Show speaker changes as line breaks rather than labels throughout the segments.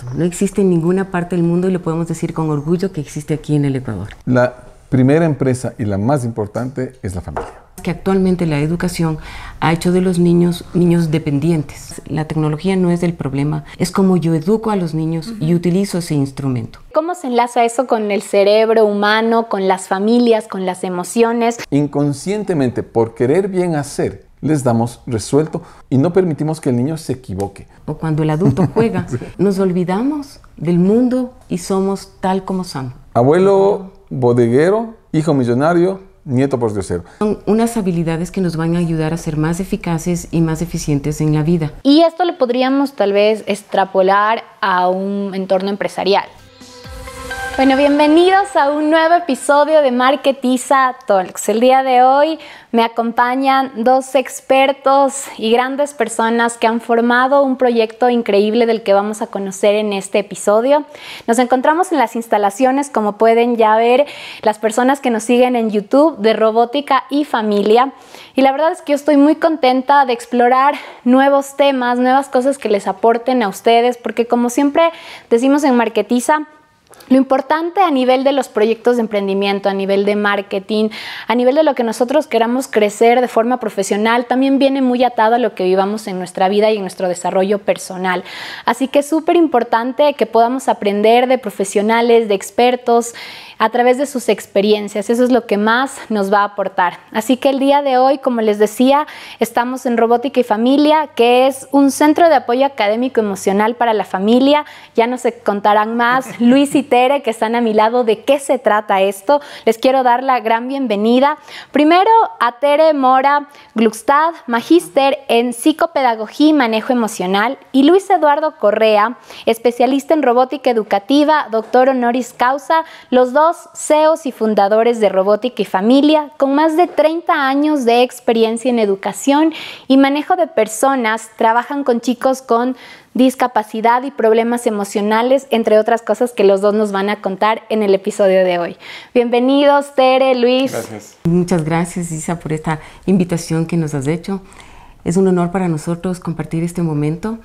esto. No existe en ninguna parte del mundo y lo podemos decir con orgullo que existe aquí en el Ecuador.
La primera empresa y la más importante es la familia.
Que actualmente la educación ha hecho de los niños dependientes. La tecnología no es el problema, es como yo educo a los niños y utilizo ese instrumento.
¿Cómo se enlaza eso con el cerebro humano, con las familias, con las emociones?
Inconscientemente, por querer bien hacer, les damos resuelto y no permitimos que el niño se equivoque.
O cuando el adulto juega, nos olvidamos del mundo y somos tal como somos.
Abuelo bodeguero, hijo millonario, nieto pordiosero.
Son unas habilidades que nos van a ayudar a ser más eficaces y más eficientes en la vida.
Y esto lo podríamos tal vez extrapolar a un entorno empresarial. Bueno, bienvenidos a un nuevo episodio de Marketiza Talks. El día de hoy me acompañan dos expertos y grandes personas que han formado un proyecto increíble del que vamos a conocer en este episodio. Nos encontramos en las instalaciones, como pueden ya ver, las personas que nos siguen en YouTube, de Robótica y Familia. Y la verdad es que yo estoy muy contenta de explorar nuevos temas, nuevas cosas que les aporten a ustedes, porque como siempre decimos en Marketiza, lo importante a nivel de los proyectos de emprendimiento, a nivel de marketing, a nivel de lo que nosotros queramos crecer de forma profesional, también viene muy atado a lo que vivamos en nuestra vida y en nuestro desarrollo personal. Así que es súper importante que podamos aprender de profesionales, de expertos, a través de sus experiencias. Eso es lo que más nos va a aportar. Así que el día de hoy, como les decía, estamos en Robótica y Familia, que es un centro de apoyo académico emocional para la familia. Ya nos contarán más Luis y Tere, que están a mi lado, de qué se trata esto. Les quiero dar la gran bienvenida. Primero a Tere Mora Gluckstad, magíster en psicopedagogía y manejo emocional, y Luis Eduardo Correa, especialista en robótica educativa, doctor honoris causa, los dos CEOs y fundadores de Robótica y Familia, con más de 30 años de experiencia en educación y manejo de personas. Trabajan con chicos con discapacidad y problemas emocionales, entre otras cosas que los dos nos van a contar en el episodio de hoy. Bienvenidos, Tere, Luis.
Gracias.
Muchas gracias, Isa, por esta invitación que nos has hecho. Es un honor para nosotros compartir este momento.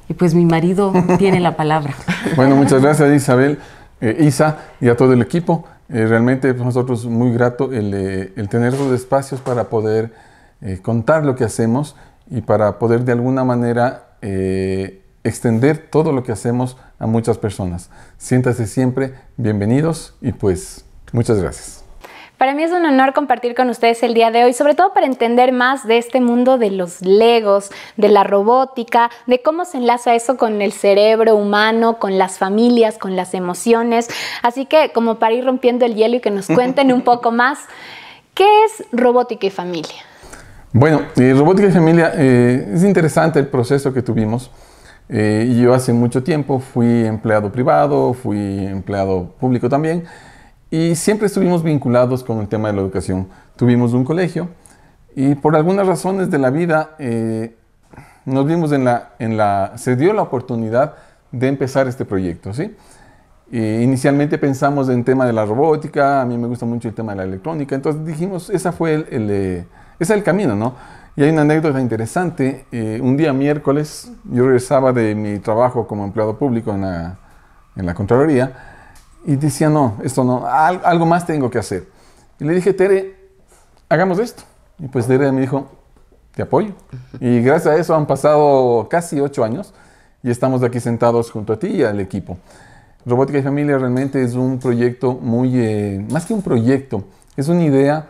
Y pues mi marido tiene la palabra.
Bueno, muchas gracias, Isabel, Isa, y a todo el equipo. Realmente para nosotros muy grato el tener esos espacios para poder contar lo que hacemos y para poder de alguna manera extender todo lo que hacemos a muchas personas. Siéntanse siempre bienvenidos y pues muchas gracias.
Para mí es un honor compartir con ustedes el día de hoy, sobre todo para entender más de este mundo de los legos, de la robótica, de cómo se enlaza eso con el cerebro humano, con las familias, con las emociones. Así que, como para ir rompiendo el hielo y que nos cuenten un poco más, ¿qué es Robótica y Familia?
Bueno, Robótica y Familia, es interesante el proceso que tuvimos. Yo hace mucho tiempo fui empleado privado, fui empleado público también, y siempre estuvimos vinculados con el tema de la educación. Tuvimos un colegio y por algunas razones de la vida nos vimos se dio la oportunidad de empezar este proyecto, ¿sí? Inicialmente pensamos en tema de la robótica, a mí me gusta mucho el tema de la electrónica, entonces dijimos, ese es el camino, ¿no? Y hay una anécdota interesante. Un día miércoles, yo regresaba de mi trabajo como empleado público en la Contraloría y decía, no, esto no, algo más tengo que hacer. Y le dije, Tere, hagamos esto. Y pues Tere me dijo, te apoyo. Y gracias a eso han pasado casi 8 años y estamos aquí sentados junto a ti y al equipo. Robótica y Familia realmente es un proyecto más que un proyecto, es una idea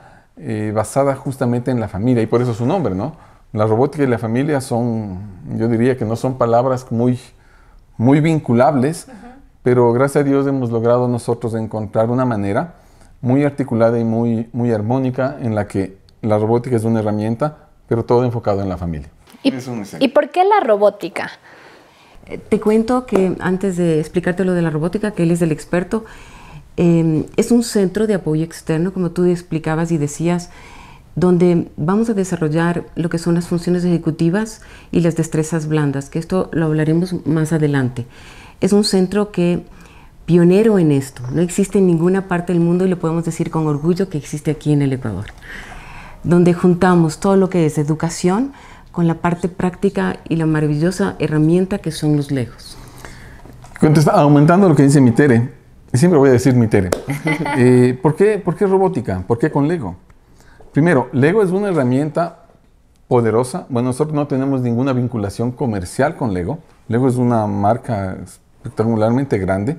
basada justamente en la familia, y por eso su nombre, ¿no? La robótica y la familia yo diría que no son palabras muy vinculables, pero gracias a Dios hemos logrado nosotros encontrar una manera muy articulada y muy armónica en la que la robótica es una herramienta, pero todo enfocado en la familia.
¿Y por qué la robótica?
Te cuento que antes de explicarte lo de la robótica, que él es el experto, es un centro de apoyo externo, como tú explicabas y decías, donde vamos a desarrollar lo que son las funciones ejecutivas y las destrezas blandas, que esto lo hablaremos más adelante. Es un centro pionero en esto. No existe en ninguna parte del mundo y lo podemos decir con orgullo que existe aquí en el Ecuador, donde juntamos todo lo que es educación con la parte práctica y la maravillosa herramienta que son los legos.
Aumentando lo que dice Mitere, siempre voy a decir Mitere. ¿Por qué robótica? ¿Por qué con Lego? Primero, Lego es una herramienta poderosa. Bueno, nosotros no tenemos ninguna vinculación comercial con Lego. Lego es una marca espectacularmente grande.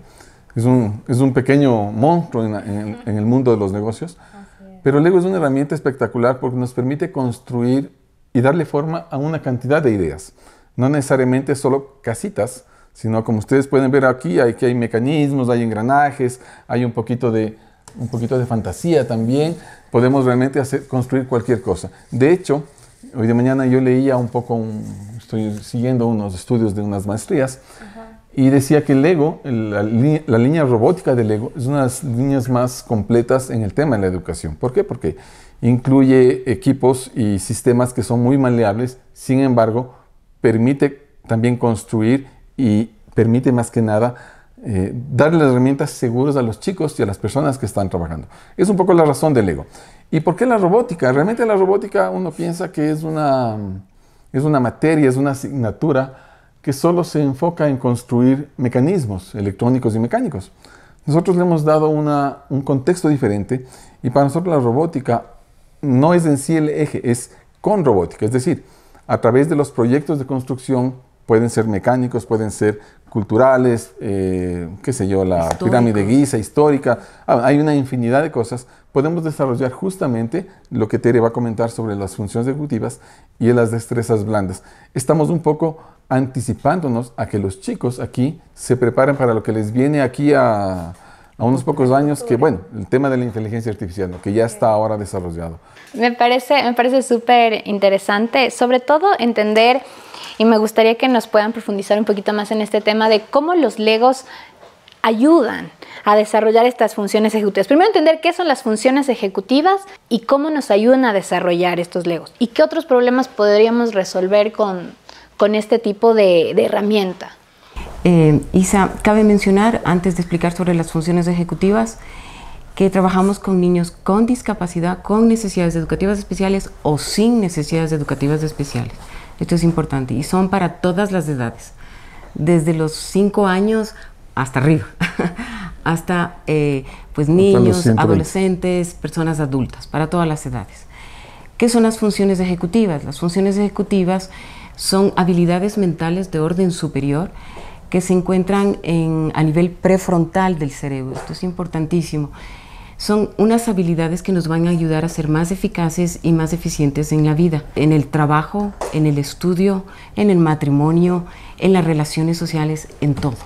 Es un pequeño monstruo en el mundo de los negocios. Pero Lego es una herramienta espectacular porque nos permite construir y darle forma a una cantidad de ideas. No necesariamente solo casitas, sino como ustedes pueden ver aquí hay mecanismos, hay engranajes, hay un poquito de fantasía también. Podemos realmente construir cualquier cosa. De hecho, hoy de mañana yo leía estoy siguiendo unos estudios de unas maestrías, y decía que Lego, la línea robótica de Lego, es una de las líneas más completas en el tema de la educación. ¿Por qué? Porque incluye equipos y sistemas que son muy maleables, sin embargo, permite también construir y permite más que nada darle las herramientas seguras a los chicos y a las personas que están trabajando. Es un poco la razón del Lego. ¿Y por qué la robótica? Realmente la robótica uno piensa que es una materia, es una asignatura que solo se enfoca en construir mecanismos electrónicos y mecánicos. Nosotros le hemos dado un contexto diferente, y para nosotros la robótica no es en sí el eje, es con robótica. Es decir, a través de los proyectos de construcción, pueden ser mecánicos, pueden ser culturales, qué sé yo, la pirámide de Giza, histórica. Hay una infinidad de cosas. Podemos desarrollar justamente lo que Tere va a comentar sobre las funciones ejecutivas y las destrezas blandas. Estamos un poco anticipándonos a que los chicos aquí se preparen para lo que les viene aquí a unos pocos años, que bueno, el tema de la inteligencia artificial, ¿no? Que ya está ahora desarrollado.
Me parece súper interesante, sobre todo entender, y me gustaría que nos puedan profundizar un poquito más en este tema de cómo los Legos ayudan a desarrollar estas funciones ejecutivas. Primero entender qué son las funciones ejecutivas y cómo nos ayudan a desarrollar estos Legos. Y qué otros problemas podríamos resolver con este tipo de herramienta.
Isa, cabe mencionar, antes de explicar sobre las funciones ejecutivas, que trabajamos con niños con discapacidad, con necesidades educativas especiales o sin necesidades educativas especiales. Esto es importante y son para todas las edades, desde los 5 años hasta arriba, hasta pues niños, adolescentes, personas adultas, para todas las edades. ¿Qué son las funciones ejecutivas? Las funciones ejecutivas son habilidades mentales de orden superior que se encuentran a nivel prefrontal del cerebro. Esto es importantísimo. Son unas habilidades que nos van a ayudar a ser más eficaces y más eficientes en la vida, en el trabajo, en el estudio, en el matrimonio, en las relaciones sociales, en todo.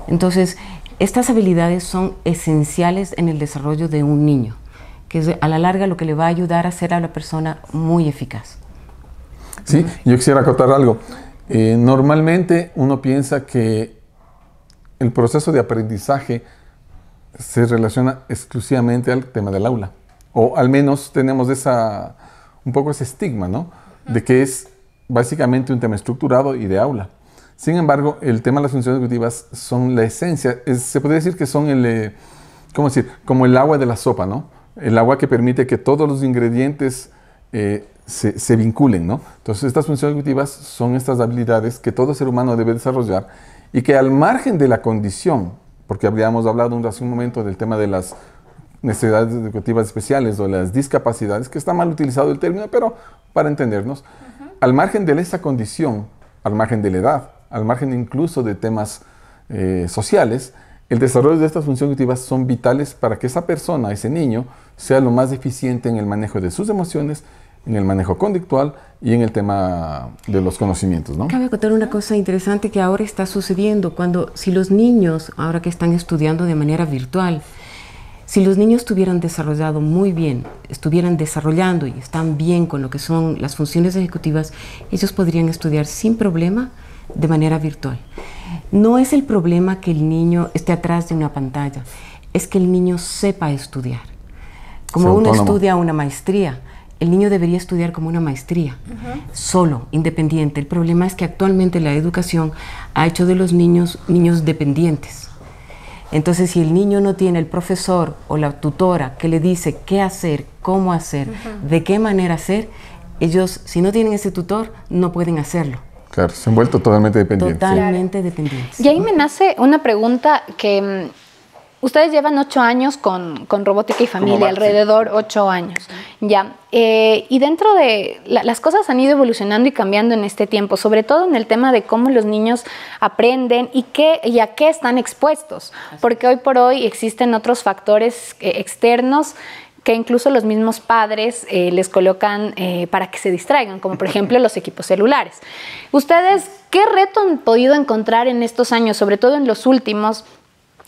Entonces, estas habilidades son esenciales en el desarrollo de un niño, que es a la larga lo que le va a ayudar a ser a la persona muy eficaz.
Sí, yo quisiera acotar algo. Normalmente uno piensa que el proceso de aprendizaje se relaciona exclusivamente al tema del aula. O al menos tenemos un poco ese estigma, ¿no? De que es básicamente un tema estructurado y de aula. Sin embargo, el tema de las funciones ejecutivas son la esencia. Se podría decir que son ¿cómo decir? Como el agua de la sopa, ¿no? El agua que permite que todos los ingredientes se vinculen, ¿no? Entonces, estas funciones ejecutivas son estas habilidades que todo ser humano debe desarrollar y que al margen de la condición, porque habríamos hablado hace un momento del tema de las necesidades educativas especiales o las discapacidades, que está mal utilizado el término, pero para entendernos, al margen de esa condición, al margen de la edad, al margen incluso de temas sociales, el desarrollo de estas funciones ejecutivas son vitales para que esa persona, ese niño, sea lo más eficiente en el manejo de sus emociones, en el manejo conductual y en el tema de los conocimientos, ¿no?
Cabe contar una cosa interesante que ahora está sucediendo. Si los niños, ahora que están estudiando de manera virtual, si los niños tuvieran desarrollado muy bien, estuvieran desarrollando y están bien con lo que son las funciones ejecutivas, ellos podrían estudiar sin problema de manera virtual. No es el problema que el niño esté atrás de una pantalla, es que el niño sepa estudiar. Como uno estudia una maestría, el niño debería estudiar como una maestría, solo, independiente. El problema es que actualmente la educación ha hecho de los niños dependientes. Entonces, si el niño no tiene el profesor o la tutora que le dice qué hacer, cómo hacer, de qué manera hacer, ellos, si no tienen ese tutor, no pueden hacerlo.
Claro, se han vuelto totalmente dependientes.
Totalmente dependientes.
Y ahí me nace una pregunta que ustedes llevan 8 años con Robótica y Familia, alrededor 8 años. Ya. Y dentro de las cosas han ido evolucionando y cambiando en este tiempo, sobre todo en el tema de cómo los niños aprenden y a qué están expuestos. Porque hoy por hoy existen otros factores externos que incluso los mismos padres les colocan para que se distraigan, como por ejemplo los equipos celulares. ¿Ustedes qué reto han podido encontrar en estos años, sobre todo en los últimos,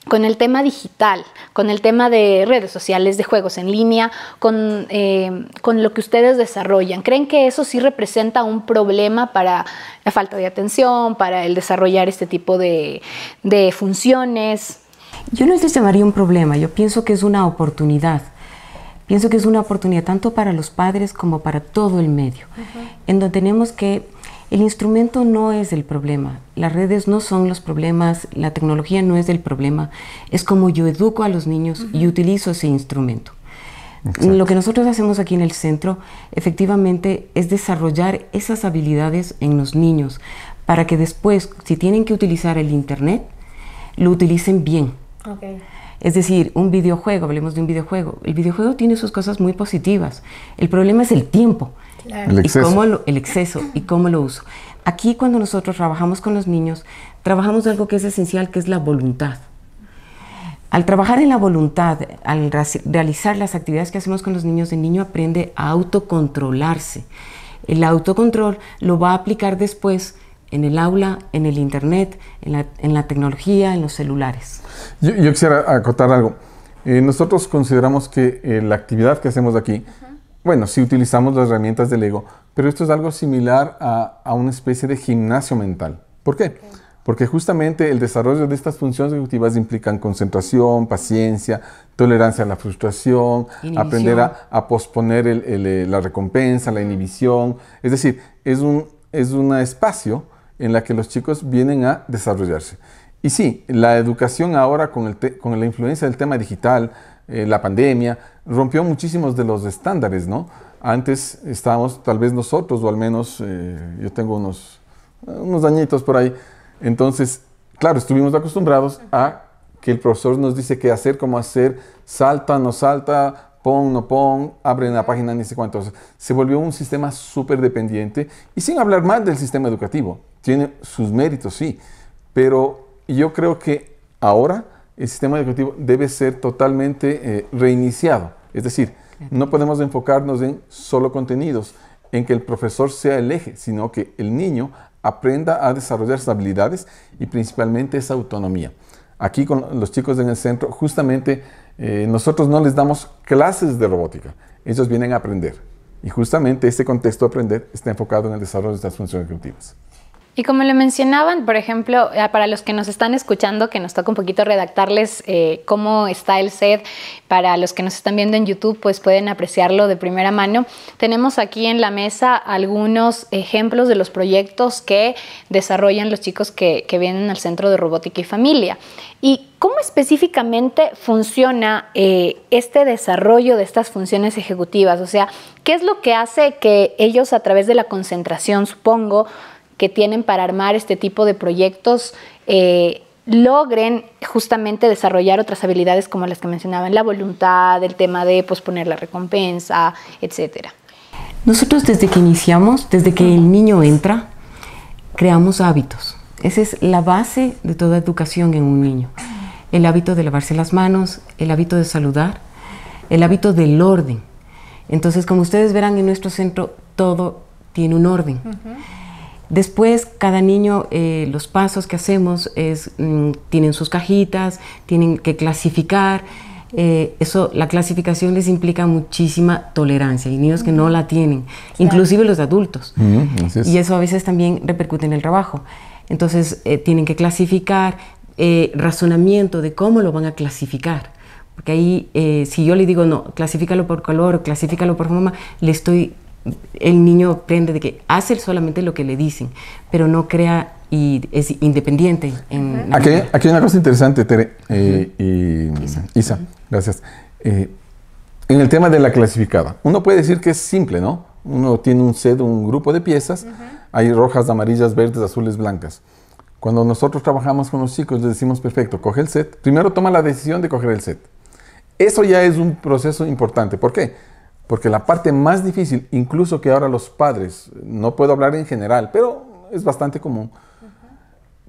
con el tema digital, con el tema de redes sociales, de juegos en línea, con lo que ustedes desarrollan? ¿Creen que eso sí representa un problema para la falta de atención, para el desarrollar este tipo de funciones?
Yo no les llamaría un problema, yo pienso que es una oportunidad. Pienso que es una oportunidad tanto para los padres como para todo el medio, en donde tenemos que el instrumento no es el problema, las redes no son los problemas, la tecnología no es el problema, es como yo educo a los niños y utilizo ese instrumento. Exacto. Lo que nosotros hacemos aquí en el centro efectivamente es desarrollar esas habilidades en los niños para que después, si tienen que utilizar el internet, lo utilicen bien. Okay. Es decir, un videojuego, hablemos de un videojuego. El videojuego tiene sus cosas muy positivas. El problema es el tiempo. Claro. El exceso y cómo lo uso. Aquí cuando nosotros trabajamos con los niños, trabajamos algo que es esencial, que es la voluntad. Al trabajar en la voluntad, al realizar las actividades que hacemos con los niños, el niño aprende a autocontrolarse. El autocontrol lo va a aplicar después en el aula, en el internet, en la tecnología, en los celulares.
Yo quisiera acotar algo. Nosotros consideramos que la actividad que hacemos aquí, bueno, sí utilizamos las herramientas del Lego, pero esto es algo similar a una especie de gimnasio mental. ¿Por qué? Porque justamente el desarrollo de estas funciones ejecutivas implican concentración, paciencia, tolerancia a la frustración, inhibición. Aprender a posponer la recompensa, la inhibición. Es decir, es un espacio en la que los chicos vienen a desarrollarse. Y sí, la educación ahora con la influencia del tema digital, la pandemia, rompió muchísimos de los estándares, ¿no? Antes estábamos, tal vez nosotros, o al menos yo tengo unos añitos por ahí, entonces, claro, estuvimos acostumbrados a que el profesor nos dice qué hacer, cómo hacer, salta, no salta, pon, no pon, abre la página, ni sé cuántos. Se volvió un sistema súper dependiente y sin hablar mal del sistema educativo. Tiene sus méritos, sí, pero yo creo que ahora el sistema educativo debe ser totalmente reiniciado. Es decir, no podemos enfocarnos en solo contenidos, en que el profesor sea el eje, sino que el niño aprenda a desarrollar sus habilidades y principalmente esa autonomía. Aquí con los chicos en el centro, justamente nosotros no les damos clases de robótica, ellos vienen a aprender. Y justamente este contexto de aprender está enfocado en el desarrollo de estas funciones ejecutivas.
Y como le mencionaban, por ejemplo, para los que nos están escuchando, que nos toca un poquito redactarles cómo está el set, para los que nos están viendo en YouTube, pues pueden apreciarlo de primera mano. Tenemos aquí en la mesa algunos ejemplos de los proyectos que desarrollan los chicos que vienen al Centro de Robótica y Familia. ¿Y cómo específicamente funciona este desarrollo de estas funciones ejecutivas? O sea, ¿qué es lo que hace que ellos, a través de la concentración, supongo, que tienen para armar este tipo de proyectos, logren justamente desarrollar otras habilidades como las que mencionaban, la voluntad, el tema de posponer la recompensa, etcétera?
Nosotros desde que iniciamos, desde que el niño entra, creamos hábitos. Esa es la base de toda educación en un niño. El hábito de lavarse las manos, el hábito de saludar, el hábito del orden. Entonces, como ustedes verán en nuestro centro, todo tiene un orden. Después, cada niño, los pasos que hacemos tienen sus cajitas, tienen que clasificar. La clasificación les implica muchísima tolerancia. Hay niños que no la tienen, inclusive los adultos. Y eso a veces también repercute en el trabajo. Entonces, tienen que clasificar, razonamiento de cómo lo van a clasificar. Porque ahí, si yo le digo, no, clasifícalo por color o clasifícalo por forma, el niño aprende de que hace solamente lo que le dicen, pero no crea y es independiente.
Aquí hay una cosa interesante, Tere y Isa, gracias. En el tema de la clasificada, uno puede decir que es simple, ¿no? uno tiene un set, un grupo de piezas, hay rojas, amarillas, verdes, azules, blancas. Cuando nosotros trabajamos con los chicos, les decimos, perfecto, coge el set. Primero toma la decisión de coger el set. Eso ya es un proceso importante. ¿Por qué? Porque la parte más difícil, incluso que ahora los padres, no puedo hablar en general, pero es bastante común.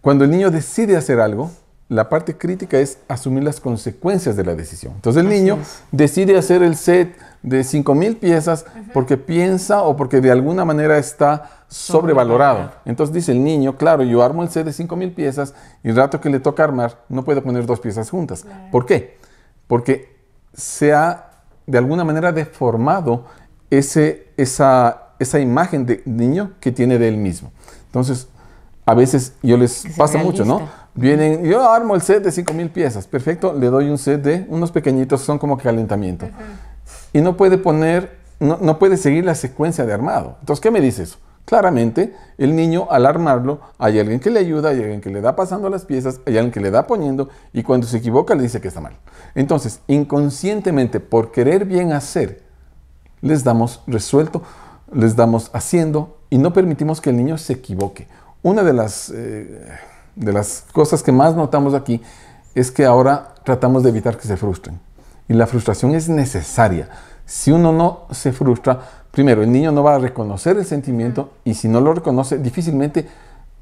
Cuando el niño decide hacer algo, la parte crítica es asumir las consecuencias de la decisión. Entonces el niño decide hacer el set de 5,000 piezas porque piensa o porque de alguna manera está sobrevalorado. Entonces dice el niño, claro, yo armo el set de 5,000 piezas y el rato que le toca armar no puedo poner 2 piezas juntas. Claro. ¿Por qué? Porque se ha de alguna manera deformado esa imagen de niño que tiene de él mismo. Entonces, a veces yo les pasa mucho, ¿no? Vienen, yo armo el set de 5,000 piezas, perfecto, le doy un set de unos pequeñitos, son como calentamiento. Y no puede poner, no puede seguir la secuencia de armado. Entonces, ¿qué me dice eso? Claramente, el niño al armarlo, hay alguien que le ayuda, hay alguien que le da pasando las piezas, hay alguien que le da poniendo, y cuando se equivoca le dice que está mal. Entonces, inconscientemente, por querer bien hacer, les damos resuelto, les damos haciendo, y no permitimos que el niño se equivoque. Una de las cosas que más notamos aquí es que ahora tratamos de evitar que se frustren. Y la frustración es necesaria. Si uno no se frustra, primero, el niño no va a reconocer el sentimiento, y si no lo reconoce, difícilmente,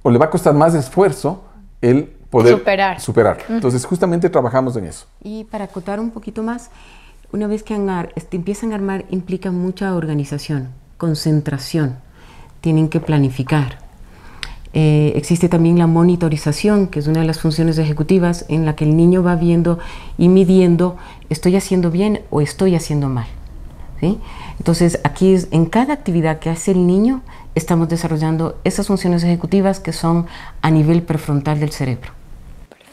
o le va a costar más esfuerzo el poder superarlo. Entonces, justamente trabajamos en eso.
Y para acotar un poquito más, una vez que empiezan a armar, implica mucha organización, concentración. Tienen que planificar. Existe también la monitorización, que es una de las funciones ejecutivas en la que el niño va viendo y midiendo, ¿estoy haciendo bien o estoy haciendo mal? ¿Sí? Entonces, aquí en cada actividad que hace el niño, estamos desarrollando esas funciones ejecutivas que son a nivel prefrontal del cerebro.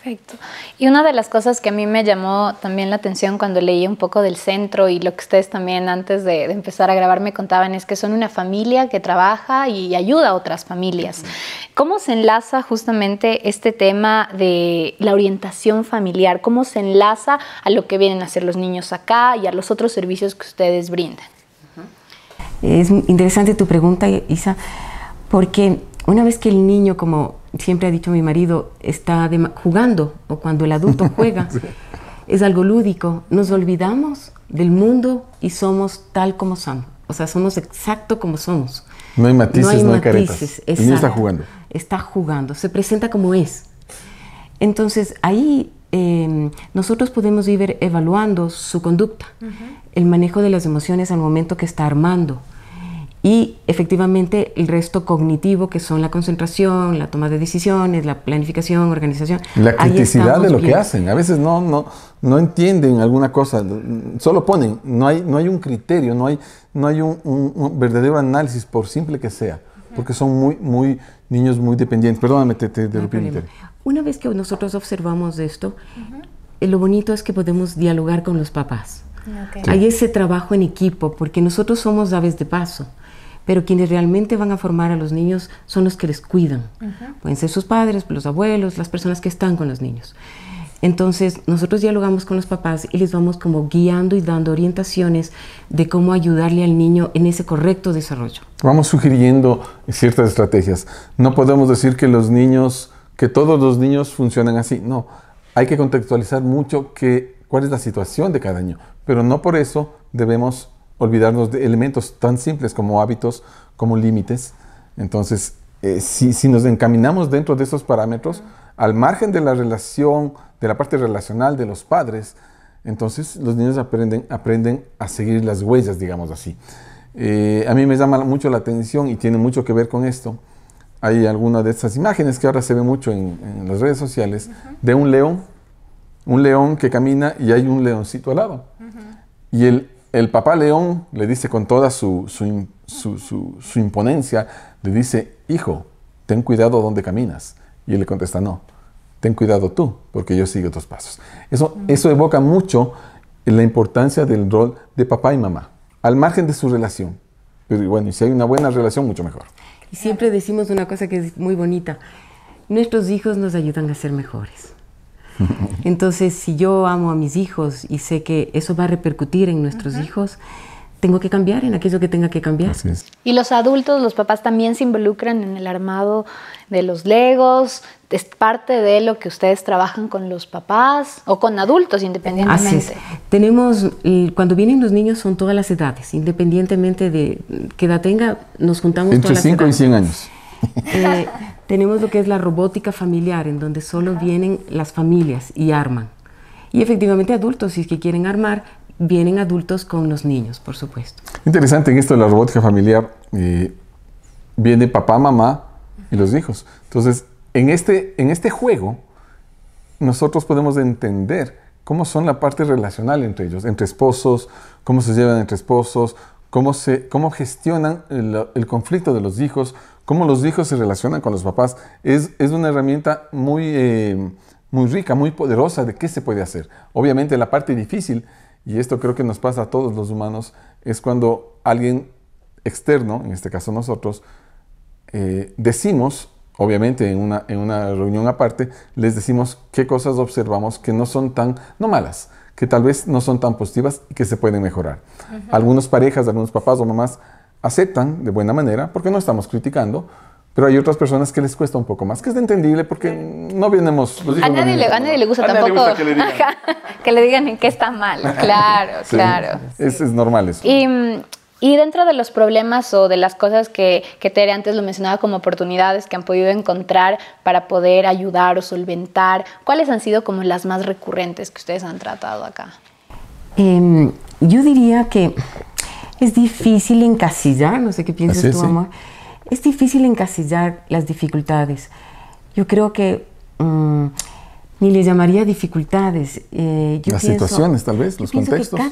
Perfecto. Y una de las cosas que a mí me llamó también la atención cuando leí un poco del centro, y lo que ustedes también antes de empezar a grabar me contaban, es que son una familia que trabaja y ayuda a otras familias. ¿Cómo se enlaza justamente este tema de la orientación familiar? ¿Cómo se enlaza a lo que vienen a hacer los niños acá y a los otros servicios que ustedes brindan?
Es interesante tu pregunta, Isa, porque una vez que el niño, como siempre ha dicho mi marido, está jugando, o cuando el adulto juega, es algo lúdico, nos olvidamos del mundo y somos tal como somos. O sea, somos exacto como somos.
No hay matices, no hay caretas. El niño está jugando.
Está jugando, se presenta como es. Entonces, ahí nosotros podemos ir evaluando su conducta, el manejo de las emociones al momento que está armando. Y efectivamente el resto cognitivo, que son la concentración, la toma de decisiones, la planificación, organización.
La criticidad de lo que hacen. A veces no entienden alguna cosa, solo ponen. No hay un criterio, no hay un verdadero análisis, por simple que sea. Porque son niños muy dependientes. Perdóname, te interrumpí.
Una vez que nosotros observamos esto, lo bonito es que podemos dialogar con los papás. Hay ese trabajo en equipo, porque nosotros somos aves de paso. Pero quienes realmente van a formar a los niños son los que les cuidan. Pueden ser sus padres, los abuelos, las personas que están con los niños. Entonces, nosotros dialogamos con los papás y les vamos como guiando y dando orientaciones de cómo ayudarle al niño en ese correcto desarrollo. Vamos
sugiriendo ciertas estrategias. No podemos decir que todos los niños funcionan así. No, hay que contextualizar mucho cuál es la situación de cada niño. Pero no por eso debemos olvidarnos de elementos tan simples como hábitos, como límites. Entonces, si nos encaminamos dentro de esos parámetros, al margen de la relación, de la parte relacional de los padres, entonces los niños aprenden a seguir las huellas, digamos así. A mí me llama mucho la atención y tiene mucho que ver con esto. Hay alguna de estas imágenes que ahora se ve mucho en las redes sociales, de un león que camina y hay un leoncito al lado. Y el papá león le dice con toda su imponencia, le dice, hijo, ten cuidado donde caminas. Y él le contesta, no, ten cuidado tú, porque yo sigo tus pasos. Eso evoca mucho la importancia del rol de papá y mamá, al margen de su relación. Pero bueno, y si hay una buena relación, mucho mejor.
Y siempre decimos una cosa que es muy bonita, nuestros hijos nos ayudan a ser mejores. Entonces, si yo amo a mis hijos y sé que eso va a repercutir en nuestros hijos, tengo que cambiar en aquello que tenga que cambiar.
Así es.
Y los adultos, los papás también se involucran en el armado de los Legos. ¿Es parte de lo que ustedes trabajan con los papás o con adultos independientemente?
Así es. Tenemos, cuando vienen los niños son todas las edades, independientemente de qué edad tenga, nos juntamos
Entre
todas las
5 y
edades.
100 años.
Tenemos lo que es la robótica familiar, en donde solo vienen las familias y arman. Y efectivamente adultos, si es que quieren armar, vienen adultos con los niños, por supuesto.
Interesante en esto de la robótica familiar, viene papá, mamá y los hijos. Entonces, en este juego, nosotros podemos entender cómo son la parte relacional entre ellos, entre esposos, cómo se llevan entre esposos, cómo gestionan el conflicto de los hijos, cómo los hijos se relacionan con los papás. Es una herramienta muy rica, muy poderosa de qué se puede hacer. Obviamente la parte difícil, y esto creo que nos pasa a todos los humanos, es cuando alguien externo, en este caso nosotros, decimos, obviamente en una reunión aparte, les decimos qué cosas observamos que no son no malas, que tal vez no son tan positivas y que se pueden mejorar. Algunas parejas, algunos papás o mamás aceptan de buena manera, porque no estamos criticando, pero hay otras personas que les cuesta un poco más, que es entendible porque no venimos...
A nadie le gusta tampoco que le digan en qué está mal. Claro,
sí,
claro.
Es normal eso.
Y dentro de los problemas o de las cosas que Tere antes lo mencionaba como oportunidades que han podido encontrar para poder ayudar o solventar, ¿cuáles han sido como las más recurrentes que ustedes han tratado acá?
Yo diría que es difícil encasillar, no sé qué piensas tú, amor. Es difícil encasillar las dificultades. Yo creo que ni le llamaría dificultades.
Las situaciones, tal vez, los contextos.
Que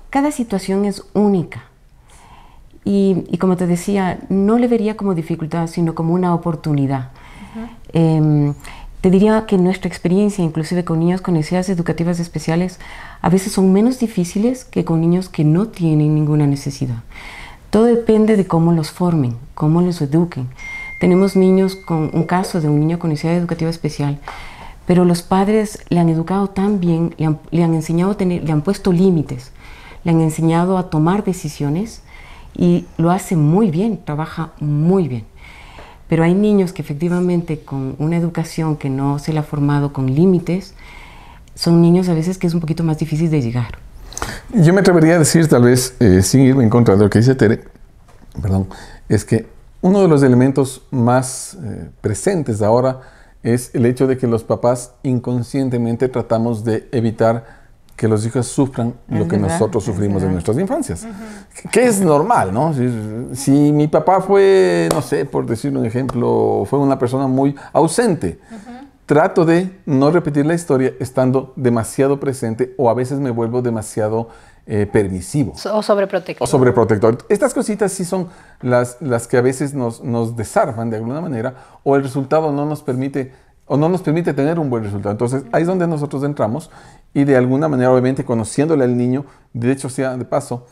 cada situación es única. Y como te decía, no le vería como dificultad, sino como una oportunidad. Te diría que nuestra experiencia, inclusive con niños con necesidades educativas especiales, a veces son menos difíciles que con niños que no tienen ninguna necesidad. Todo depende de cómo los formen, cómo los eduquen. Tenemos niños con un caso de un niño con necesidad educativa especial, pero los padres le han educado tan bien, le han enseñado a le han puesto límites, le han enseñado a tomar decisiones y lo hace muy bien, trabaja muy bien. Pero hay niños que efectivamente con una educación que no se le ha formado con límites, son niños a veces que es un poquito más difícil de llegar.
Yo me atrevería a decir, tal vez, sin irme en contra de lo que dice Tere, es que uno de los elementos más presentes ahora es el hecho de que los papás inconscientemente tratamos de evitar que los hijos sufran lo que nosotros sufrimos en nuestras infancias. Que es normal, ¿no? Si mi papá fue, no sé, por decir un ejemplo, fue una persona muy ausente, trato de no repetir la historia estando demasiado presente o a veces me vuelvo demasiado permisivo.
O sobreprotector.
O sobreprotector. Estas cositas sí son las que a veces nos desarman de alguna manera o el resultado no nos permite tener un buen resultado. Entonces ahí es donde nosotros entramos y de alguna manera, obviamente, conociéndole al niño, dicho de paso,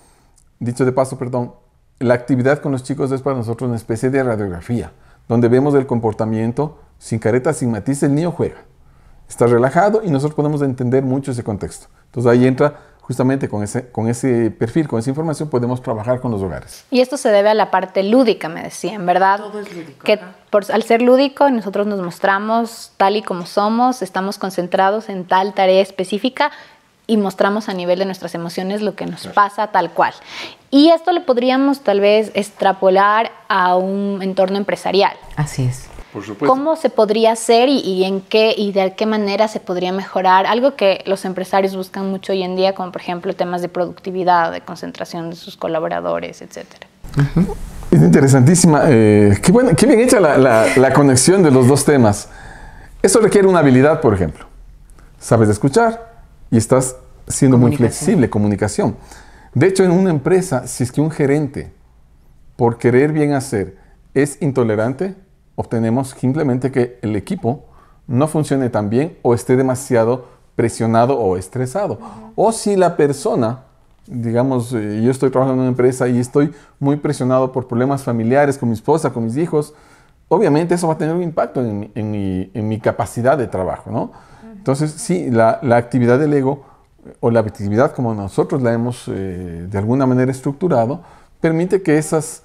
la actividad con los chicos es para nosotros una especie de radiografía, donde vemos el comportamiento sin careta, sin matiz, el niño juega. Está relajado y nosotros podemos entender mucho ese contexto. Entonces ahí entra justamente con ese perfil, con esa información, podemos trabajar con los hogares.
Y esto se debe a la parte lúdica, me decían, ¿verdad?
Todo es lúdico.
Que al ser lúdico, nosotros nos mostramos tal y como somos, estamos concentrados en tal tarea específica y mostramos a nivel de nuestras emociones lo que nos pasa tal cual. Y esto lo podríamos tal vez extrapolar a un entorno empresarial.
Así es.
Por supuesto.
¿Cómo se podría hacer y de qué manera se podría mejorar? Algo que los empresarios buscan mucho hoy en día, como por ejemplo temas de productividad, de concentración de sus colaboradores, etcétera.
Es interesantísima. Qué bien hecha la conexión de los dos temas. Eso requiere una habilidad, por ejemplo. Sabes escuchar y estás siendo muy flexible, comunicación. De hecho, en una empresa, si es que un gerente, por querer bien hacer, es intolerante, obtenemos simplemente que el equipo no funcione tan bien o esté demasiado presionado o estresado. O si la persona, digamos, yo estoy trabajando en una empresa y estoy muy presionado por problemas familiares con mi esposa, con mis hijos, obviamente eso va a tener un impacto en mi capacidad de trabajo, ¿no? Entonces, sí, la actividad del ego o la actividad como nosotros la hemos de alguna manera estructurado, permite que esas,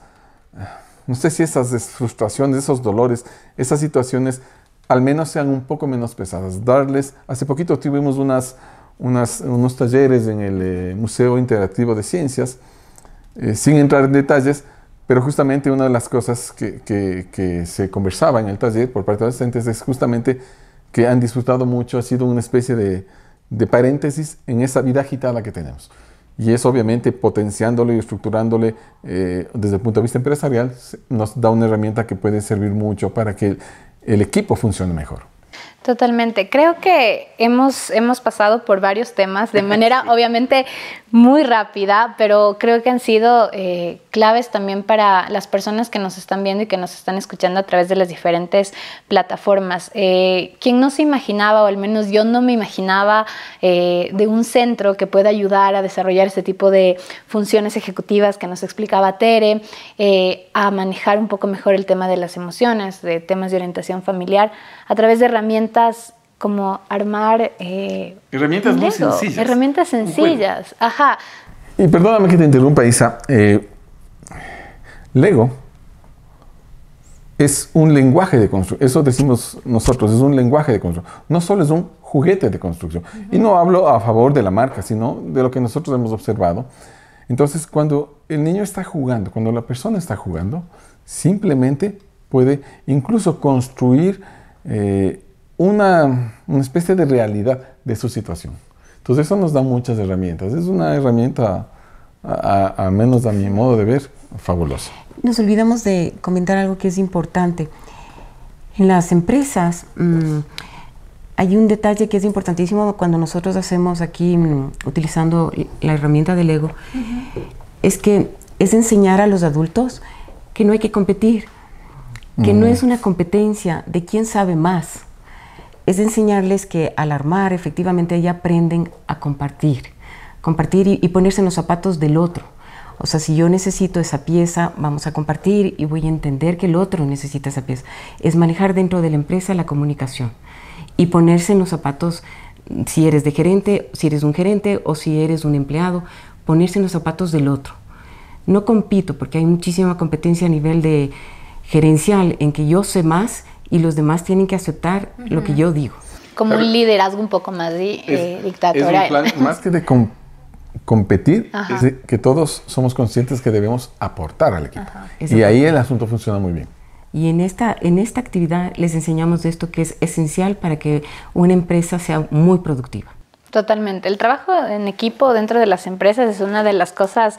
no sé si esas frustraciones, esos dolores, esas situaciones al menos sean un poco menos pesadas. Hace poquito tuvimos unos talleres en el Museo Interactivo de Ciencias, sin entrar en detalles, pero justamente una de las cosas que se conversaba en el taller por parte de los docentes es justamente que han disfrutado mucho, ha sido una especie de paréntesis en esa vida agitada que tenemos. Y eso obviamente potenciándolo y estructurándole desde el punto de vista empresarial nos da una herramienta que puede servir mucho para que el equipo funcione mejor.
Totalmente. Creo que hemos pasado por varios temas de manera obviamente muy rápida, pero creo que han sido claves también para las personas que nos están viendo y que nos están escuchando a través de las diferentes plataformas. Quien no se imaginaba, o al menos yo no me imaginaba, de un centro que pueda ayudar a desarrollar este tipo de funciones ejecutivas que nos explicaba Tere, a manejar un poco mejor el tema de las emociones, de temas de orientación familiar, a través de herramientas como armar
herramientas muy sencillas.
Herramientas sencillas, ajá.
Y perdóname que te interrumpa, Isa. Lego es un lenguaje de construcción. Eso decimos nosotros, es un lenguaje de construcción. No solo es un juguete de construcción. Y no hablo a favor de la marca, sino de lo que nosotros hemos observado. Entonces, cuando el niño está jugando, cuando la persona está jugando, simplemente puede incluso construir una especie de realidad de su situación. Entonces eso nos da muchas herramientas. Es una herramienta, a menos a mi modo de ver, fabulosa.
Nos olvidamos de comentar algo que es importante. En las empresas hay un detalle que es importantísimo cuando nosotros hacemos aquí, utilizando la herramienta de Lego, es que es enseñar a los adultos que no hay que competir, que no es una competencia de quién sabe más. Es enseñarles que al armar, efectivamente, ellos aprenden a compartir y ponerse en los zapatos del otro. O sea, si yo necesito esa pieza, vamos a compartir y voy a entender que el otro necesita esa pieza. Es manejar dentro de la empresa la comunicación y ponerse en los zapatos, si eres de gerente, si eres un gerente o si eres un empleado, ponerse en los zapatos del otro. No compito, porque hay muchísima competencia a nivel de gerencial en que yo sé más y los demás tienen que aceptar lo que yo digo.
Como un liderazgo un poco más dictatorial.
Es un plan más que de competir, es de que todos somos conscientes que debemos aportar al equipo. Y ahí el asunto funciona muy bien.
Y en esta actividad les enseñamos de esto que es esencial para que una empresa sea muy productiva.
Totalmente. El trabajo en equipo dentro de las empresas es una de las cosas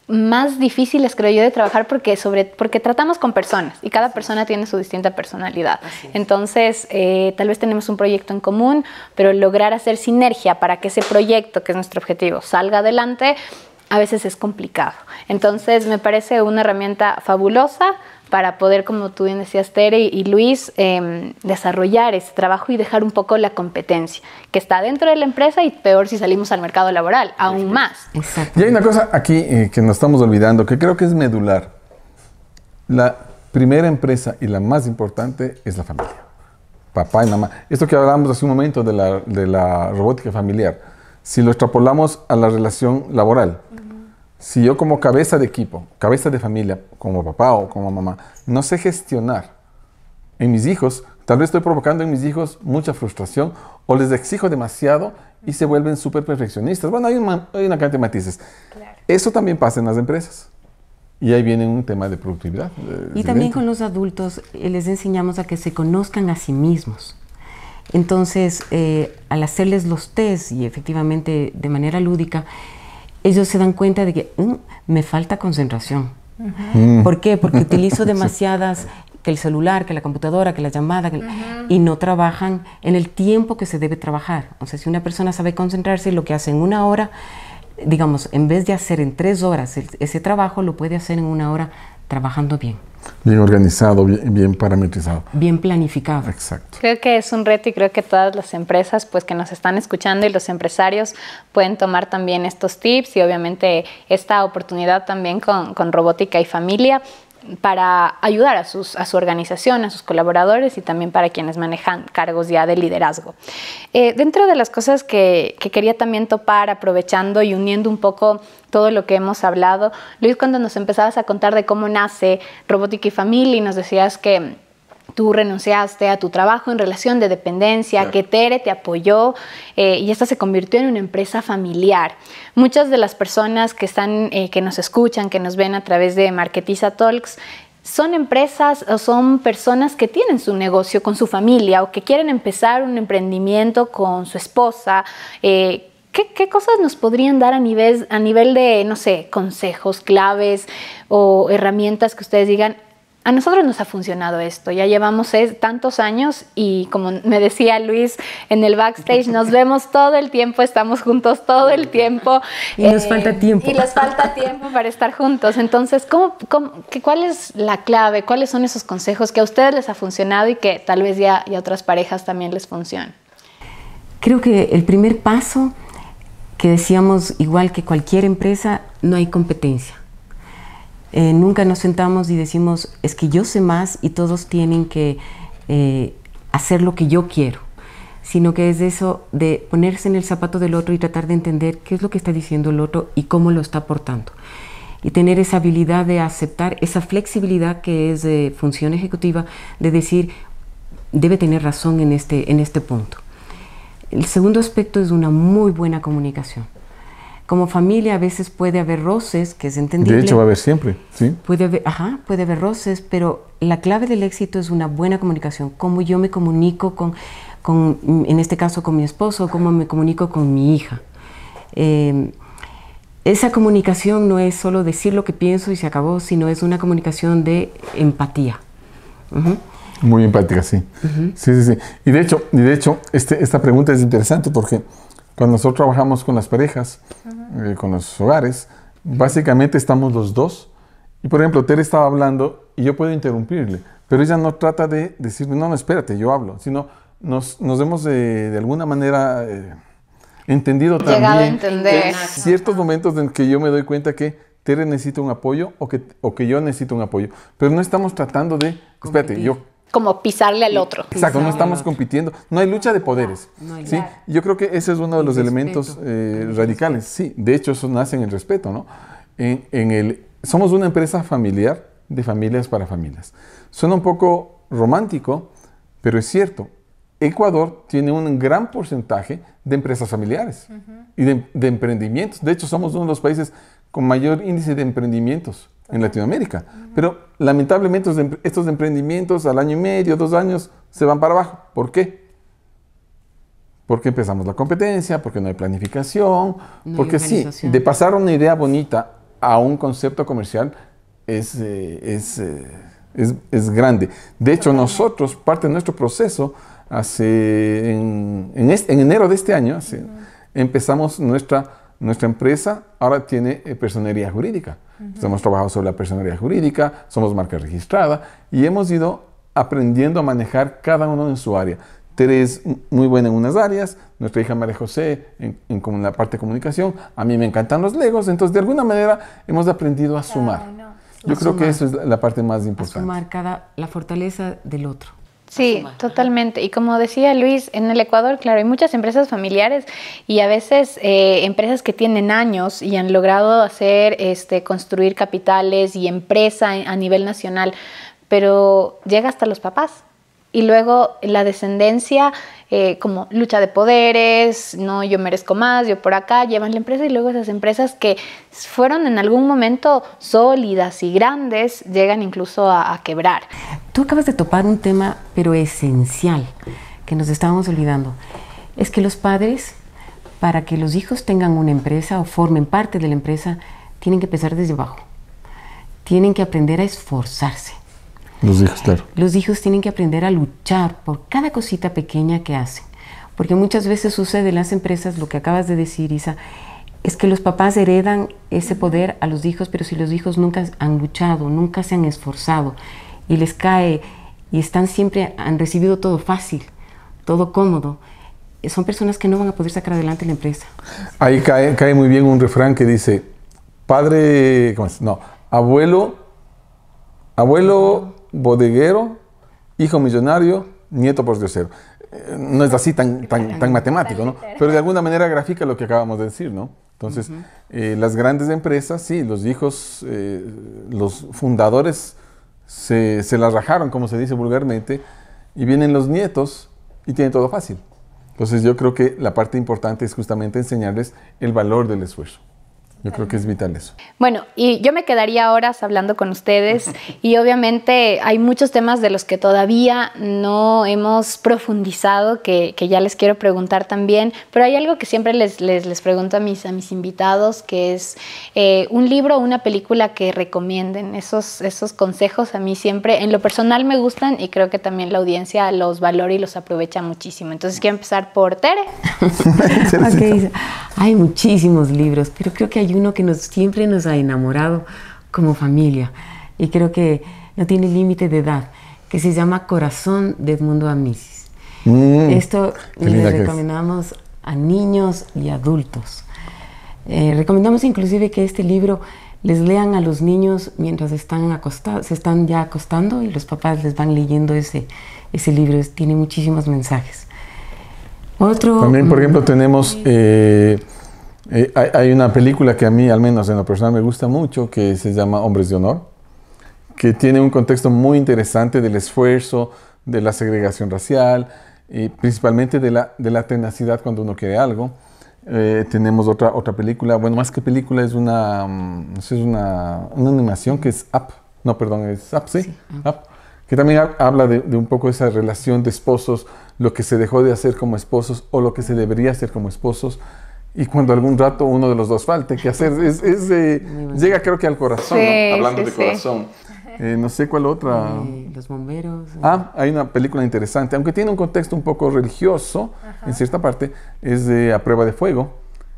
más difíciles, creo yo, de trabajar porque tratamos con personas y cada persona tiene su distinta personalidad. Entonces, tal vez tenemos un proyecto en común, pero lograr hacer sinergia para que ese proyecto, que es nuestro objetivo, salga adelante, a veces es complicado. Entonces, me parece una herramienta fabulosa para poder, como tú bien decías, Tere y Luis, desarrollar ese trabajo y dejar un poco la competencia, que está dentro de la empresa y peor si salimos al mercado laboral, aún más.
Exacto.
Y hay una cosa aquí que nos estamos olvidando, que creo que es medular. La primera empresa y la más importante es la familia. Papá y mamá. Esto que hablábamos hace un momento de la robótica familiar, si lo extrapolamos a la relación laboral, si yo como cabeza de equipo, cabeza de familia, como papá o como mamá, no sé gestionar en mis hijos, tal vez estoy provocando en mis hijos mucha frustración o les exijo demasiado y se vuelven súper perfeccionistas. Bueno, hay una cantidad de matices. Claro. Eso también pasa en las empresas. Y ahí viene un tema de productividad.
Y también con los adultos les enseñamos a que se conozcan a sí mismos. Entonces, al hacerles los test y efectivamente de manera lúdica, ellos se dan cuenta de que me falta concentración. ¿Por qué? Porque utilizo demasiadas, que el celular, que la computadora, que la llamada, y no trabajan en el tiempo que se debe trabajar. O sea, si una persona sabe concentrarse, lo que hace en 1 hora, digamos, en vez de hacer en 3 horas ese trabajo, lo puede hacer en 1 hora trabajando bien.
Bien organizado, bien parametrizado.
Bien planificado.
Exacto.
Creo que es un reto y creo que todas las empresas pues, que nos están escuchando y los empresarios pueden tomar también estos tips y obviamente esta oportunidad también con Robótica y Familia. para ayudar a su organización, a sus colaboradores y también para quienes manejan cargos ya de liderazgo. Dentro de las cosas que quería también topar, aprovechando y uniendo un poco todo lo que hemos hablado, Luis, cuando nos empezabas a contar de cómo nace Robótica y Familia y nos decías que tú renunciaste a tu trabajo en relación de dependencia, claro, que Tere te apoyó y esta se convirtió en una empresa familiar. Muchas de las personas que nos escuchan, que nos ven a través de Marketiza Talks, son empresas o son personas que tienen su negocio con su familia o que quieren empezar un emprendimiento con su esposa. ¿Qué cosas nos podrían dar a nivel de, no sé, consejos, claves o herramientas que ustedes digan? A nosotros nos ha funcionado esto, ya llevamos tantos años y como me decía Luis en el backstage, nos vemos todo el tiempo, estamos juntos todo el tiempo.
Y nos falta tiempo.
Y les falta tiempo para estar juntos. Entonces, ¿cuál es la clave? ¿Cuáles son esos consejos que a ustedes les ha funcionado y que tal vez ya a otras parejas también les funcionan?
Creo que el primer paso, que decíamos igual que cualquier empresa, no hay competencia. Nunca nos sentamos y decimos, es que yo sé más y todos tienen que hacer lo que yo quiero, sino que es eso de ponerse en el zapato del otro y tratar de entender qué es lo que está diciendo el otro y cómo lo está aportando. Y tener esa habilidad de aceptar, esa flexibilidad que es de función ejecutiva, de decir, debe tener razón en este punto. El segundo aspecto es una muy buena comunicación. Como familia a veces puede haber roces, que es entendible.
De hecho va a haber siempre, ¿sí?
Puede haber roces, pero la clave del éxito es una buena comunicación. Cómo yo me comunico en este caso con mi esposo, cómo me comunico con mi hija. Esa comunicación no es solo decir lo que pienso y se acabó, sino es una comunicación de empatía.
Muy empática, sí. Sí. Y de hecho esta pregunta es interesante porque cuando nosotros trabajamos con las parejas, con los hogares, básicamente estamos los dos. Y por ejemplo, Tere estaba hablando y yo puedo interrumpirle, pero ella no trata de decirme, no, espérate, yo hablo, sino nos hemos de alguna manera entendido también.
Llegado a entender.
Ciertos momentos en que yo me doy cuenta que Tere necesita un apoyo o que yo necesito un apoyo, pero no estamos tratando de, espérate, yo...
Como pisarle al otro.
Exacto, no estamos compitiendo. No hay lucha de poderes. ¿sí? Yo creo que ese es uno de los elementos radicales. Sí, de hecho, eso nace en el respeto, ¿no? Somos una empresa familiar de familias para familias. Suena un poco romántico, pero es cierto. Ecuador tiene un gran porcentaje de empresas familiares y de emprendimientos. De hecho, somos uno de los países con mayor índice de emprendimientos en Latinoamérica. Pero lamentablemente estos emprendimientos al año y medio, 2 años, se van para abajo. ¿Por qué? Porque empezamos la competencia, porque no hay planificación, porque sí, de pasar una idea bonita a un concepto comercial es grande. De hecho, nosotros, parte de nuestro proceso, en enero de este año, empezamos nuestra empresa, ahora tiene personería jurídica. Hemos trabajado sobre la personería jurídica, somos marca registrada y hemos ido aprendiendo a manejar cada uno en su área. Tere es muy buena en unas áreas, nuestra hija María José en la parte de comunicación, a mí me encantan los legos, entonces de alguna manera hemos aprendido a sumar. Yo creo que eso es la parte más importante.
A sumar la fortaleza del otro.
Sí, totalmente. Y como decía Luis, en el Ecuador, claro, hay muchas empresas familiares y a veces empresas que tienen años y han logrado construir capitales y empresa a nivel nacional, pero llega hasta los papás. Y luego la descendencia, como lucha de poderes, no, yo merezco más, yo por acá, llevan la empresa y luego esas empresas que fueron en algún momento sólidas y grandes, llegan incluso a quebrar.
Tú acabas de topar un tema, pero esencial, que nos estábamos olvidando. Es que los padres, para que los hijos tengan una empresa o formen parte de la empresa, tienen que empezar desde abajo. Tienen que aprender a esforzarse.
Los hijos, claro.
Los hijos tienen que aprender a luchar por cada cosita pequeña que hacen. Porque muchas veces sucede en las empresas, lo que acabas de decir, Isa, es que los papás heredan ese poder a los hijos, pero si los hijos nunca han luchado, nunca se han esforzado, y les cae, y han recibido todo fácil, todo cómodo, son personas que no van a poder sacar adelante la empresa.
Ahí cae muy bien un refrán que dice, abuelo abuelo bodeguero, hijo millonario, nieto pordiosero. No es así tan matemático, ¿no? Pero de alguna manera grafica lo que acabamos de decir, ¿no? Entonces, las grandes empresas, sí, los hijos, los fundadores se las rajaron, como se dice vulgarmente, y vienen los nietos y tienen todo fácil. Entonces, yo creo que la parte importante es justamente enseñarles el valor del esfuerzo. Yo creo que es vital eso.
Bueno, y yo me quedaría horas hablando con ustedes y obviamente hay muchos temas de los que todavía no hemos profundizado que ya les quiero preguntar también, pero hay algo que siempre les pregunto a mis invitados, que es un libro o una película que recomienden. Esos consejos a mí siempre, en lo personal me gustan y creo que también la audiencia los valora y los aprovecha muchísimo. Entonces quiero empezar por Tere.
Okay. Hay muchísimos libros, pero creo que hay uno que siempre nos ha enamorado como familia y creo que no tiene límite de edad, que se llama Corazón de Edmundo Amisis. Esto le recomendamos a niños y adultos. Recomendamos inclusive que este libro les lean a los niños mientras se están ya acostando y los papás les van leyendo ese libro. Tiene muchísimos mensajes.
También, por ejemplo, tenemos... hay una película que a mí, al menos en lo personal, me gusta mucho, que se llama Hombres de Honor, que tiene un contexto muy interesante del esfuerzo, de la segregación racial, y principalmente de la tenacidad cuando uno quiere algo. Tenemos otra película, bueno, más que película, es una animación que es Up. No, perdón, es Up, sí, Up. Que también habla de un poco esa relación de esposos, lo que se dejó de hacer como esposos o lo que se debería hacer como esposos. Y cuando algún rato uno de los dos falte, ¿qué hacer? Llega creo que al corazón, sí, ¿no? Hablando de corazón. No sé cuál otra.
Los bomberos.
Hay una película interesante, aunque tiene un contexto un poco religioso, en cierta parte, es de A Prueba de Fuego,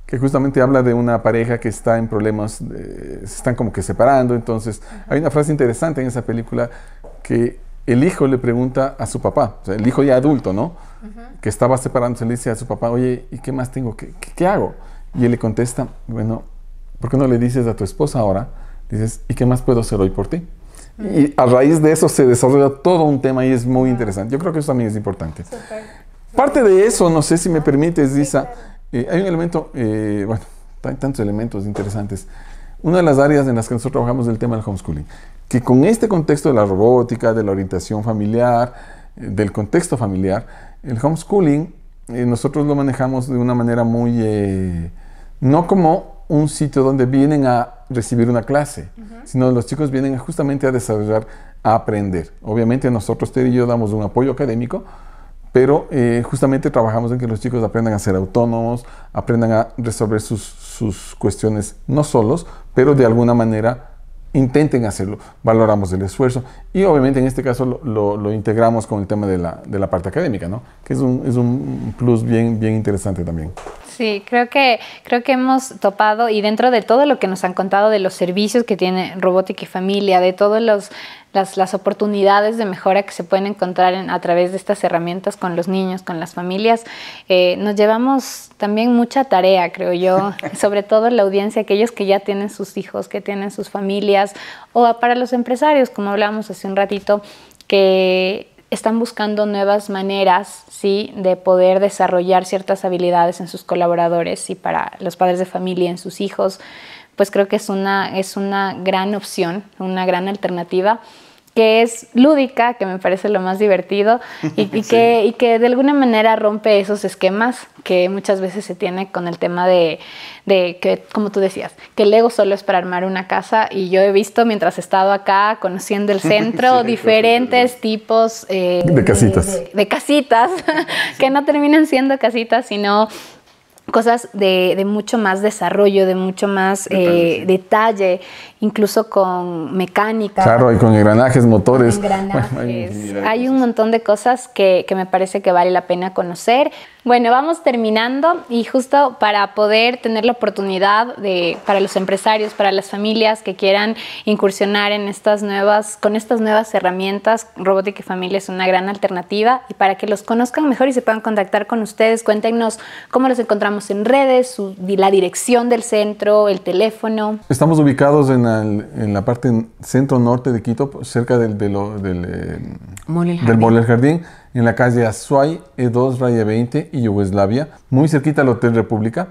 que justamente habla de una pareja que está en problemas, se están como que separando. Entonces, hay una frase interesante en esa película que el hijo le pregunta a su papá, o sea, el hijo ya adulto, ¿no? Que estaba separándose, le dice a su papá, oye, ¿y qué más tengo? ¿Qué hago? Y él le contesta, bueno, ¿por qué no le dices a tu esposa ahora? Dices, ¿y qué más puedo hacer hoy por ti? Y a raíz de eso se desarrolla todo un tema y es muy interesante. Yo creo que eso también es importante. Super. Parte de eso, no sé si me permites, Lisa, hay un elemento, bueno, hay tantos elementos interesantes. Una de las áreas en las que nosotros trabajamos es el tema del homeschooling, que con este contexto de la robótica, de la orientación familiar, del contexto familiar, el homeschooling nosotros lo manejamos de una manera muy, no como un sitio donde vienen a recibir una clase, sino los chicos vienen justamente a desarrollar, a aprender. Obviamente nosotros, Ted y yo, damos un apoyo académico, pero justamente trabajamos en que los chicos aprendan a ser autónomos, aprendan a resolver sus cuestiones no solos, pero de alguna manera intenten hacerlo. Valoramos el esfuerzo y obviamente en este caso lo integramos con el tema de la parte académica, ¿no? Que es un plus bien interesante también.
Sí, creo que hemos topado, y dentro de todo lo que nos han contado de los servicios que tiene Robótica y Familia, de todas las oportunidades de mejora que se pueden encontrar a través de estas herramientas con los niños, con las familias, nos llevamos también mucha tarea, creo yo, sobre todo la audiencia, aquellos que ya tienen sus hijos, que tienen sus familias, o para los empresarios, como hablábamos hace un ratito, que están buscando nuevas maneras, ¿sí?, de poder desarrollar ciertas habilidades en sus colaboradores y para los padres de familia en sus hijos, pues creo que es una gran opción, una gran alternativa, que es lúdica, que me parece lo más divertido y que de alguna manera rompe esos esquemas que muchas veces se tiene con el tema de que, como tú decías, que el Lego solo es para armar una casa, y yo he visto mientras he estado acá conociendo el centro diferentes tipos
de casitas,
de casitas que no terminan siendo casitas, sino cosas de mucho más desarrollo, de mucho más detalle, incluso con mecánica.
Claro, y con engranajes, motores.
Engranajes. Hay un montón de cosas que me parece que vale la pena conocer. Bueno, vamos terminando y justo para poder tener la oportunidad para los empresarios, para las familias que quieran incursionar en con estas nuevas herramientas, Robótica y Familia es una gran alternativa, y para que los conozcan mejor y se puedan contactar con ustedes, cuéntenos cómo los encontramos en redes, la dirección del centro, el teléfono.
Estamos ubicados en la parte centro-norte de Quito, cerca del Mall El Jardín, en la calle Azuay, E2-20 y Yugoslavia, muy cerquita al Hotel República.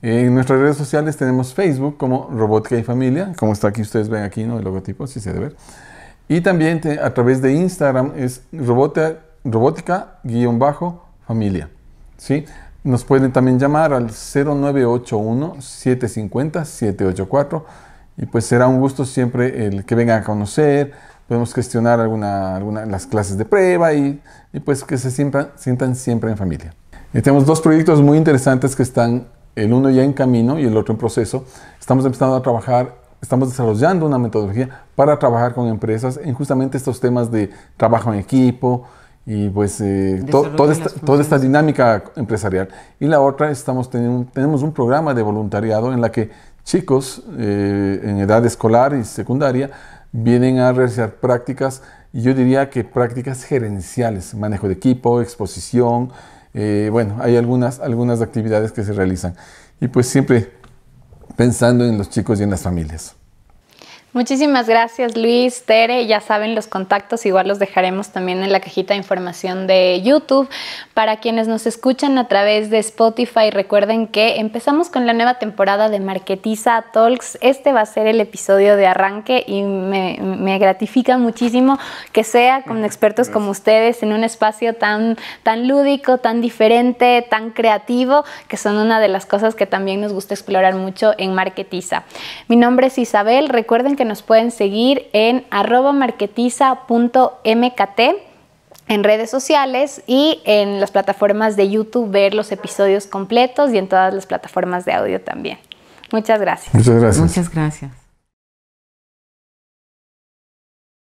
En nuestras redes sociales tenemos Facebook como Robótica y Familia, como está aquí, ustedes ven aquí, ¿no? El logotipo, sí se debe ver. Y también a través de Instagram es robótica_familia, ¿sí? Nos pueden también llamar al 0981-750-784 y pues será un gusto siempre el que vengan a conocer. Podemos gestionar las clases de prueba y pues que se sientan siempre en familia. Tenemos dos proyectos muy interesantes que están, el uno ya en camino y el otro en proceso. Estamos empezando a trabajar, estamos desarrollando una metodología para trabajar con empresas en justamente estos temas de trabajo en equipo y pues toda esta dinámica empresarial. Y la otra, tenemos un programa de voluntariado en la que chicos en edad escolar y secundaria vienen a realizar prácticas, y yo diría que prácticas gerenciales, manejo de equipo, exposición, bueno, hay algunas actividades que se realizan. Y pues siempre pensando en los chicos y en las familias.
Muchísimas gracias, Luis, Tere. Ya saben, los contactos igual los dejaremos también en la cajita de información de YouTube. Para quienes nos escuchan a través de Spotify, recuerden que empezamos con la nueva temporada de Marketiza Talks. Este va a ser el episodio de arranque y me gratifica muchísimo que sea con expertos como ustedes en un espacio tan lúdico, tan diferente, tan creativo, que son una de las cosas que también nos gusta explorar mucho en Marketiza. Mi nombre es Isabel. Recuerden que nos pueden seguir en @marketiza.mkt en redes sociales y en las plataformas de YouTube, ver los episodios completos y en todas las plataformas de audio también. Muchas gracias.
Muchas gracias.
Muchas gracias.